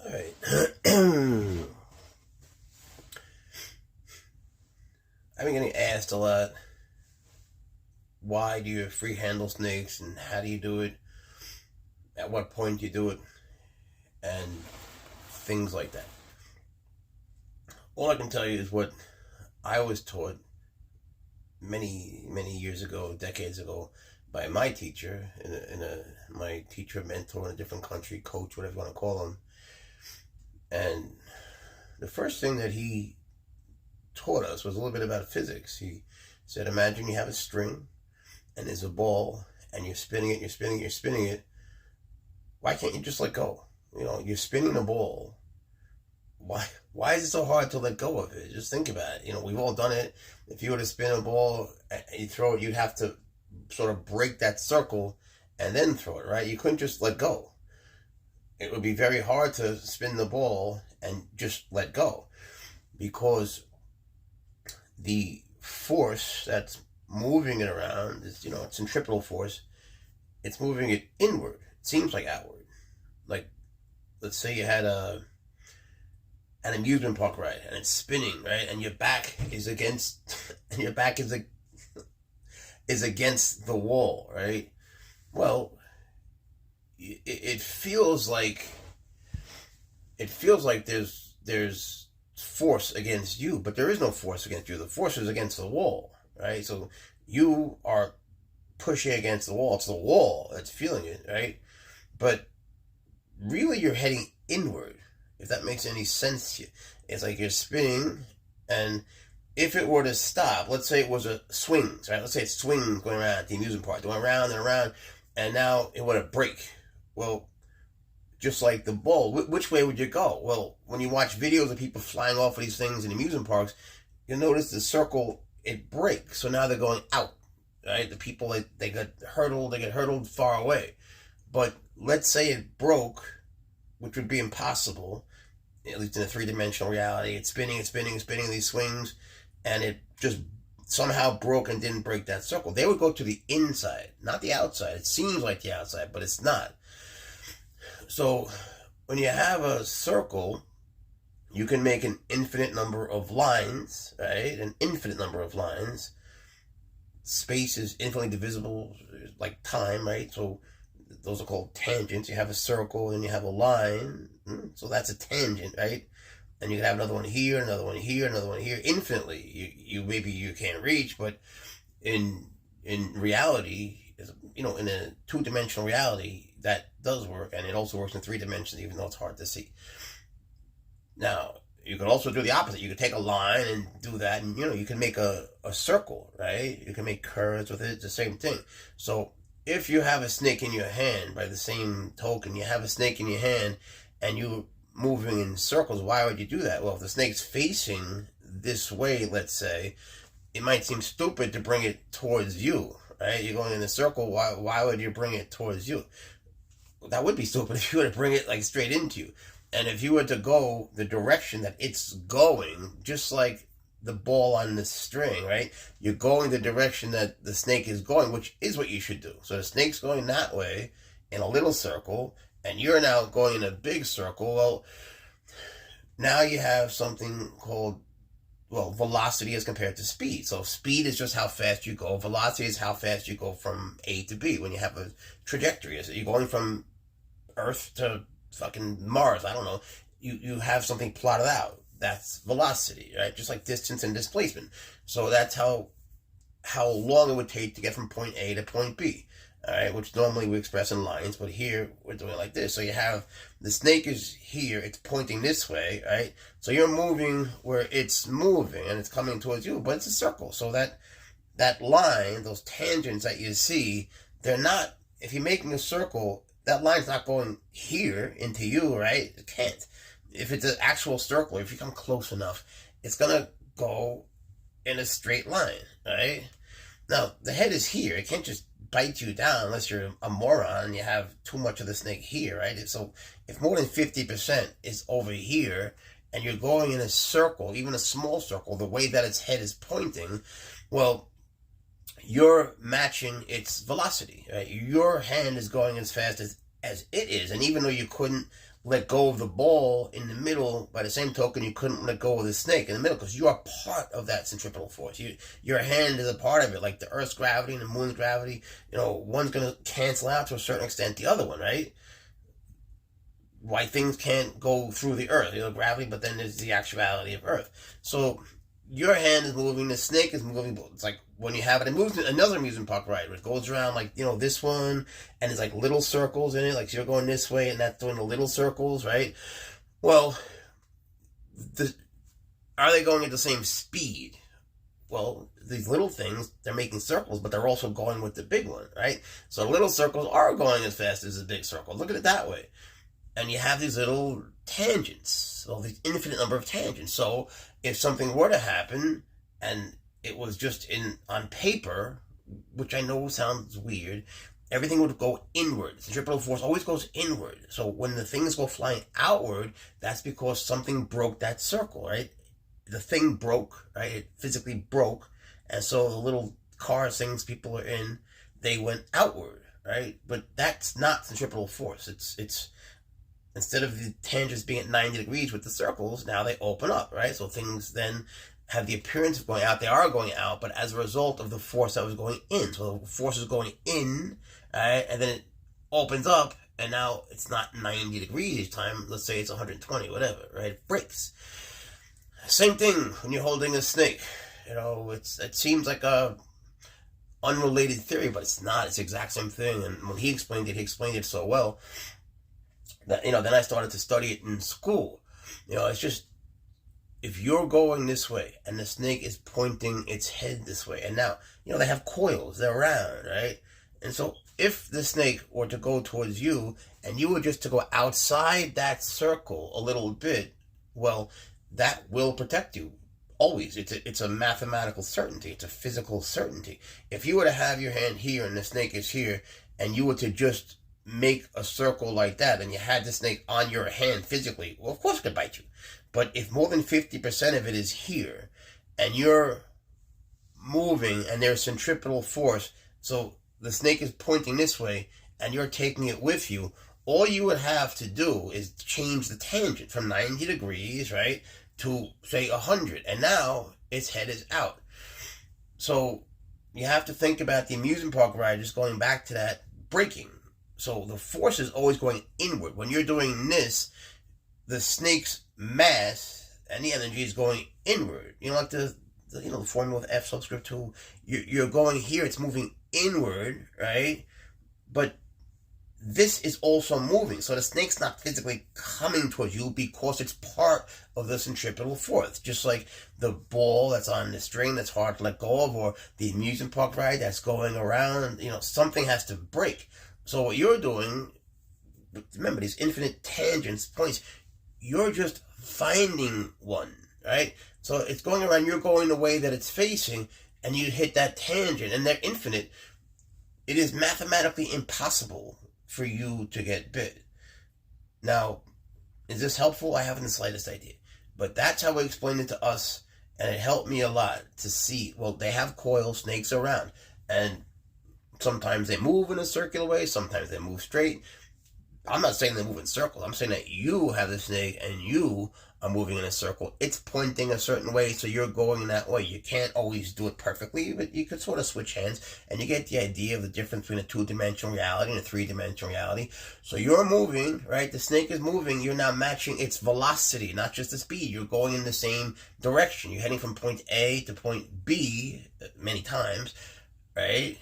All right. I've been getting asked a lot, why do you free handle snakes and how do you do it? At what point do you do it? And things like that. All I can tell you is what I was taught many, many years ago, decades ago, by my teacher, my teacher, mentor in a different country, coach, whatever you want to call him. And the first thing that he taught us was a little bit about physics. He said, imagine you have a string and there's a ball and you're spinning it, you're spinning it, you're spinning it. Why can't you just let go? You know, you're spinning the ball. Why is it so hard to let go of it? Just think about it. You know, we've all done it. If you were to spin a ball and you throw it, you'd have to sort of break that circle and then throw it, right? You couldn't just let go. It would be very hard to spin the ball and just let go, because the force that's moving it around is, you know, it's centripetal force. It's moving it inward. It seems like outward. Like, let's say you had an amusement park ride and it's spinning, right? And your back is against, and your back is against the wall, right? Well, it feels like there's force against you, but there is no force against you. The force is against the wall, right? So you are pushing against the wall. It's the wall that's feeling it, right? But really you're heading inward, if that makes any sense to you. It's like you're spinning, and if it were to stop, let's say it was a swings, right? Let's say it's swings going around at the amusement park, going around and around, and now it were to break. Well, just like the ball, which way would you go? Well, when you watch videos of people flying off of these things in amusement parks, you'll notice the circle, it breaks. So now they're going out, right? The people, they get hurtled far away. But let's say it broke, which would be impossible, at least in a three-dimensional reality. It's spinning these swings, and it just somehow broke and didn't break that circle. They would go to the inside, not the outside. It seems like the outside, but it's not. So when you have a circle, you can make an infinite number of lines, right? An infinite number of lines. Space is infinitely divisible, like time, right? So those are called tangents. You have a circle and you have a line. So that's a tangent, right? And you can have another one here, another one here, another one here, infinitely. You maybe you can't reach, but in reality, you know, in a two-dimensional reality, that does work, and it also works in three dimensions, even though it's hard to see. Now, you could also do the opposite. You could take a line and do that, and, you know, you can make a circle, right? You can make curves with it. It's the same thing. So if you have a snake in your hand, by the same token, you have a snake in your hand, and you're moving in circles, why would you do that? Well, if the snake's facing this way, let's say, it might seem stupid to bring it towards you, right? You're going in a circle, why would you bring it towards you? Well, that would be stupid if you were to bring it like straight into you. And if you were to go the direction that it's going, just like the ball on the string, right? You're going the direction that the snake is going, which is what you should do. So the snake's going that way in a little circle, and you're now going in a big circle. Well, now you have something called, well, velocity as compared to speed. So speed is just how fast you go. Velocity is how fast you go from A to B when you have a trajectory. So you're going from Earth to fucking Mars. I don't know. You have something plotted out. That's velocity, right? Just like distance and displacement. So that's how long it would take to get from point A to point B. All right, which normally we express in lines, but here we're doing it like this. So you have the snake is here, it's pointing this way, right? So you're moving where it's moving and it's coming towards you, but it's a circle. So that line, those tangents that you see, they're not, if you're making a circle, that line's not going here into you, right? It can't. If it's an actual circle, if you come close enough, it's going to go in a straight line, right? Now, the head is here. It can't just bite you down unless you're a moron and you have too much of the snake here, right? So if more than 50% is over here and you're going in a circle, even a small circle, the way that its head is pointing, well, you're matching its velocity, right? Your hand is going as fast as as it is. And even though you couldn't let go of the ball in the middle, by the same token, you couldn't let go of the snake in the middle, because you are part of that centripetal force. Your hand is a part of it, like the Earth's gravity and the Moon's gravity. One's going to cancel out to a certain extent the other one, right? Why things can't go through the Earth, gravity, but then there's the actuality of Earth. So your hand is moving, the snake is moving. It's like when you have it, another amusement park ride where it goes around like, this one, and there's like little circles in it, like so you're going this way and that's doing the little circles, right? Well, are they going at the same speed? Well, these little things, they're making circles, but they're also going with the big one, right? So the little circles are going as fast as the big circle. Look at it that way. And you have these little tangents, these infinite number of tangents. So if something were to happen and it was just on paper, which I know sounds weird, everything would go inward. The centripetal force always goes inward. So when the things go flying outward, that's because something broke that circle, right? The thing broke, right? It physically broke. And so the little car things people are in, they went outward, right? But that's not centripetal force. It's instead of the tangents being at 90 degrees with the circles, now they open up, right? So things then have the appearance of going out. They are going out, but as a result of the force that was going in. So the force is going in, right? And then it opens up, and now it's not 90 degrees each time. Let's say it's 120, whatever, right? It breaks. Same thing when you're holding a snake. It seems like a unrelated theory, but it's not. It's the exact same thing. And when he explained it so well that, then I started to study it in school. It's just, if you're going this way and the snake is pointing its head this way, and now, they have coils, they're round, right? And so if the snake were to go towards you and you were just to go outside that circle a little bit, well, that will protect you. Always. It's a mathematical certainty. It's a physical certainty. If you were to have your hand here and the snake is here, and you were to just make a circle like that, and you had the snake on your hand physically, well, of course it could bite you. But if more than 50% of it is here, and you're moving, and there's centripetal force, so the snake is pointing this way, and you're taking it with you, all you would have to do is change the tangent from 90 degrees, right, to, say, 100, and now its head is out. So you have to think about the amusement park ride, just going back to that, breaking. So the force is always going inward. When you're doing this, the snake's mass and the energy is going inward. Like the formula of F subscript 2. You're going here, it's moving inward, right? But this is also moving. So the snake's not physically coming towards you because it's part of the centripetal force. Just like the ball that's on the string that's hard to let go of, or the amusement park ride that's going around, something has to break. So what you're doing, remember these infinite tangents, points, you're just finding one, right? So it's going around, you're going the way that it's facing, and you hit that tangent, and they're infinite. It is mathematically impossible for you to get bit. Now, is this helpful? I haven't the slightest idea. But that's how he explained it to us, and it helped me a lot to see, well, they have coils, snakes around, and sometimes they move in a circular way, sometimes they move straight. I'm not saying they move in circles. I'm saying that you have the snake and you are moving in a circle. It's pointing a certain way, so you're going in that way. You can't always do it perfectly, but you could sort of switch hands, and you get the idea of the difference between a two-dimensional reality and a three-dimensional reality. So you're moving, right? The snake is moving. You're now matching its velocity, not just the speed. You're going in the same direction. You're heading from point A to point B many times, right?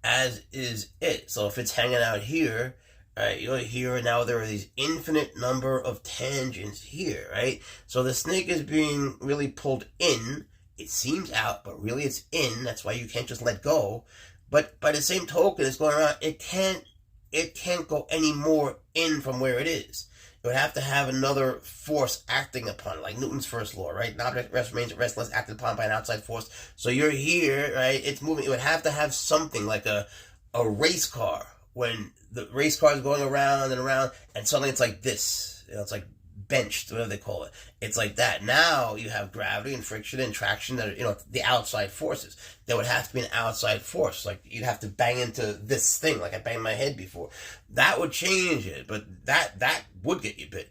As is it. So if it's hanging out here, right, you're here, and now there are these infinite number of tangents here, right? So the snake is being really pulled in. It seems out, but really it's in. That's why you can't just let go. But by the same token, it's going around. It can't go any more in from where it is. It would have to have another force acting upon it, like Newton's first law, right? An object remains at rest unless acted upon by an outside force. So you're here, right? It's moving. It would have to have something like a race car. When the race car is going around and around, and suddenly it's like this. It's like benched, whatever they call it. It's like that. Now you have gravity and friction and traction that are, the outside forces. There would have to be an outside force. Like you'd have to bang into this thing, like I banged my head before. That would change it, but that would get you bit.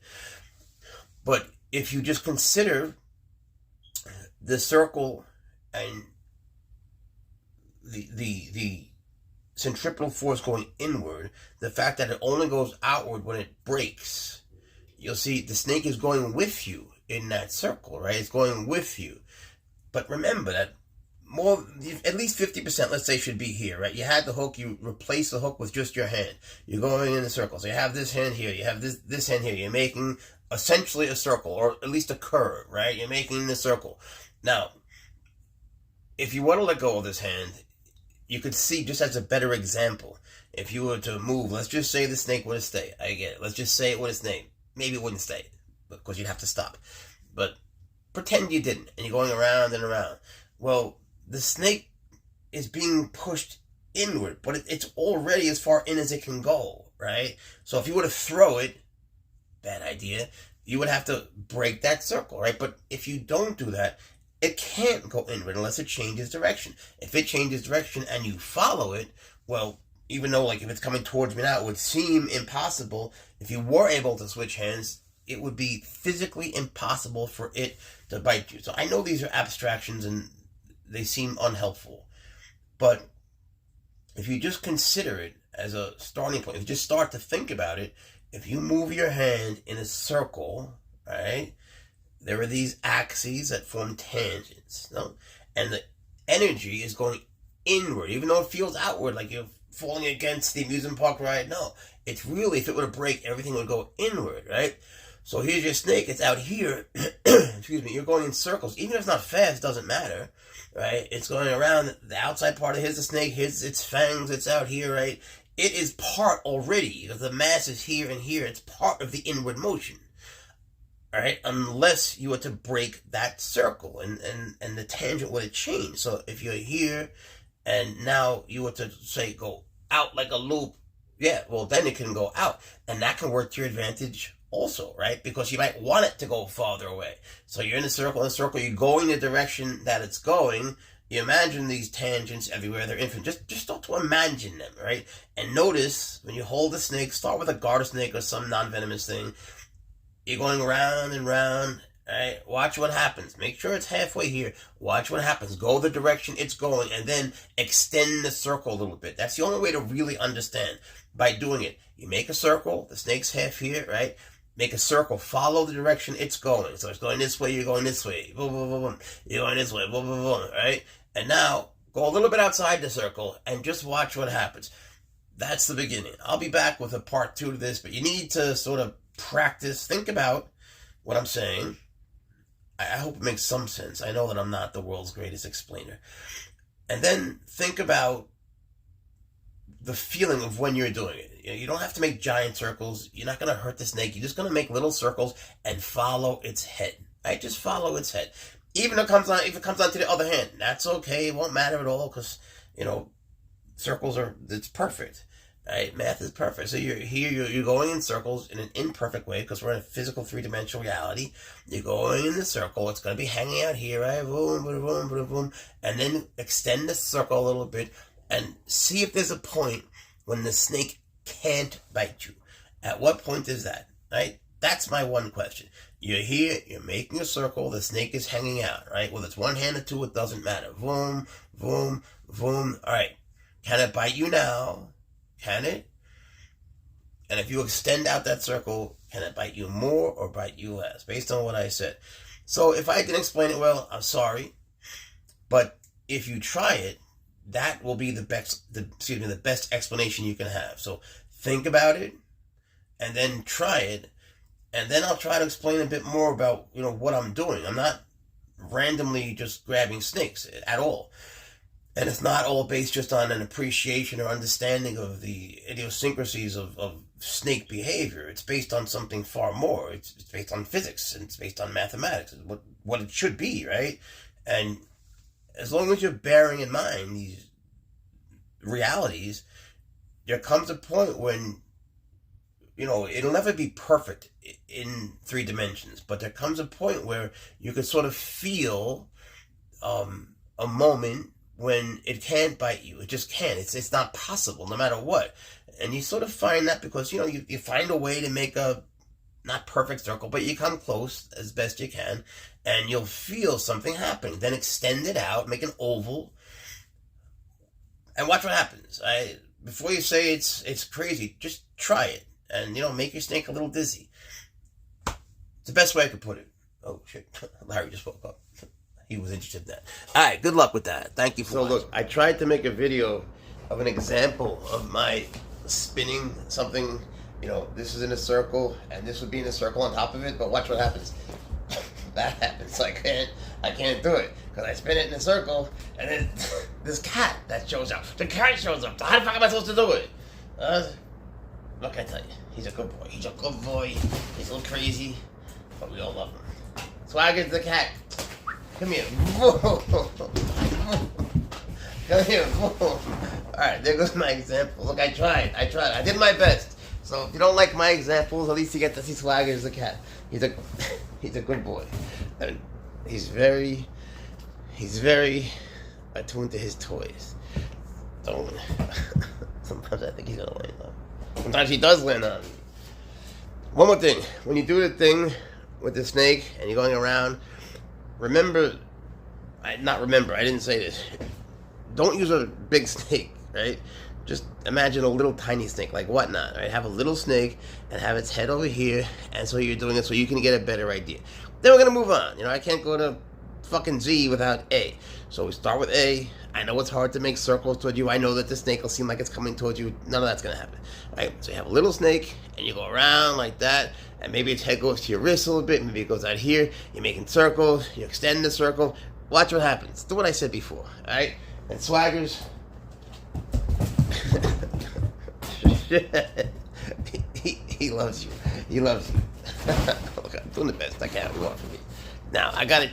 But if you just consider the circle and the centripetal force going inward, the fact that it only goes outward when it breaks, you'll see the snake is going with you in that circle, right? It's going with you. But remember that at least 50%, let's say, should be here, right? You had the hook, you replace the hook with just your hand. You're going in the circle. So you have this hand here, you have this hand here. You're making essentially a circle, or at least a curve, right? You're making the circle. Now, if you want to let go of this hand, you could see, just as a better example, if you were to move, let's just say the snake would have stayed. I get it. Let's just say it would have stayed. Maybe it wouldn't stay, because you'd have to stop. But pretend you didn't, and you're going around and around. Well, the snake is being pushed inward, but it's already as far in as it can go, right? So if you were to throw it, bad idea, you would have to break that circle, right? But if you don't do that, it can't go inward unless it changes direction. If it changes direction and you follow it, well, even though, like, if it's coming towards me now, it would seem impossible. If you were able to switch hands, it would be physically impossible for it to bite you. So I know these are abstractions and they seem unhelpful, but if you just consider it as a starting point, if you just start to think about it, if you move your hand in a circle, right, there are these axes that form tangents, no? And the energy is going inward, even though it feels outward, like you're falling against the amusement park ride. No, it's really, if it were to break, everything would go inward, right? So here's your snake, it's out here, excuse me, you're going in circles. Even if it's not fast, it doesn't matter, right? It's going around the outside part of, here's the snake, here's its fangs, it's out here, right? It is part already, because the mass is here and here, it's part of the inward motion. All right, unless you were to break that circle and the tangent would have changed. So if you're here and now you were to say go out like a loop, yeah, well then it can go out, and that can work to your advantage also, right? Because you might want it to go farther away. So you're in a circle, you're going the direction that it's going. You imagine these tangents everywhere, they're infinite. Just start to imagine them, right? And notice when you hold the snake, start with a garter snake or some non-venomous thing. You're going round and round, right? Watch what happens. Make sure it's halfway here. Watch what happens. Go the direction it's going, and then extend the circle a little bit. That's the only way to really understand, by doing it. You make a circle, the snake's half here, right? Make a circle, follow the direction it's going. So it's going this way, you're going this way. Boom, boom, boom, boom. You're going this way, boom, boom, boom, right? And now, go a little bit outside the circle, and just watch what happens. That's the beginning. I'll be back with a part 2 to this, but you need to sort of practice, think about what I'm saying. I hope it makes some sense. I know that I'm not the world's greatest explainer. And then think about the feeling of when you're doing it. You don't have to make giant circles. You're not going to hurt the snake. You're just going to make little circles and follow its head. Right? Just follow its head. Even if it comes on to the other hand, that's okay. It won't matter at all, because, circles it's perfect. Right? Math is perfect. So you're going in circles in an imperfect way, because we're in a physical 3-dimensional reality. You're going in the circle. It's going to be hanging out here, right? Boom, boom, boom, boom, boom. And then extend the circle a little bit and see if there's a point when the snake can't bite you. At what point is that? Right? That's my one question. You're here, you're making a circle, the snake is hanging out, right? Whether it's one hand or two, it doesn't matter. Boom, boom, boom. All right. Can it bite you now? Can it? And if you extend out that circle, can it bite you more or bite you less? Based on what I said. So if I didn't explain it well, I'm sorry. But if you try it, that will be the best explanation you can have. So think about it, and then try it, and then I'll try to explain a bit more about what I'm doing. I'm not randomly just grabbing snakes at all. And it's not all based just on an appreciation or understanding of the idiosyncrasies of snake behavior. It's based on something far more. It's based on physics, and it's based on mathematics, what it should be, right? And as long as you're bearing in mind these realities, there comes a point when it'll never be perfect in 3 dimensions, but there comes a point where you can sort of feel a moment when it can't bite you. It just can't. It's not possible, no matter what. And you sort of find that because, you find a way to make a not perfect circle, but you come close as best you can, and you'll feel something happen. Then extend it out, make an oval, and watch what happens. Before you say it's crazy, just try it, and make your snake a little dizzy. It's the best way I could put it. Oh shit, Larry just woke up. He was interested in that. All right, good luck with that. Thank you for watching. Look, I tried to make a video of an example of my spinning something. This is in a circle, and this would be in a circle on top of it. But watch what happens. That happens. I can't do it because I spin it in a circle, and then this cat that shows up. The cat shows up. So how the fuck am I supposed to do it? Look, I tell you, he's a good boy. He's a good boy. He's a little crazy, but we all love him. Swagger's the cat. Come here. Come here. All right, there goes my example. Look, I tried. I did my best. So if you don't like my examples, at least you get to see Swagger as a cat. He's a good boy, and he's very attuned to his toys. Sometimes I think he's gonna land on me. Sometimes he does land on me. One more thing: when you do the thing with the snake and you're going around, I didn't say this. Don't use a big snake, right? Just imagine a little tiny snake, like whatnot, right? Have a little snake and have its head over here, and so you're doing it so you can get a better idea. Then we're gonna move on. I can't go to fucking Z without A. So we start with A. I know it's hard to make circles toward you. I know that the snake will seem like it's coming towards you. None of that's gonna happen, right? So you have a little snake, and you go around like that, and maybe its head goes to your wrist a little bit. Maybe it goes out here. You're making circles. You extend the circle. Watch what happens. Do what I said before, all right? And Swaggers. He loves you. He loves you. Look, I'm doing the best I can. Now, I got it.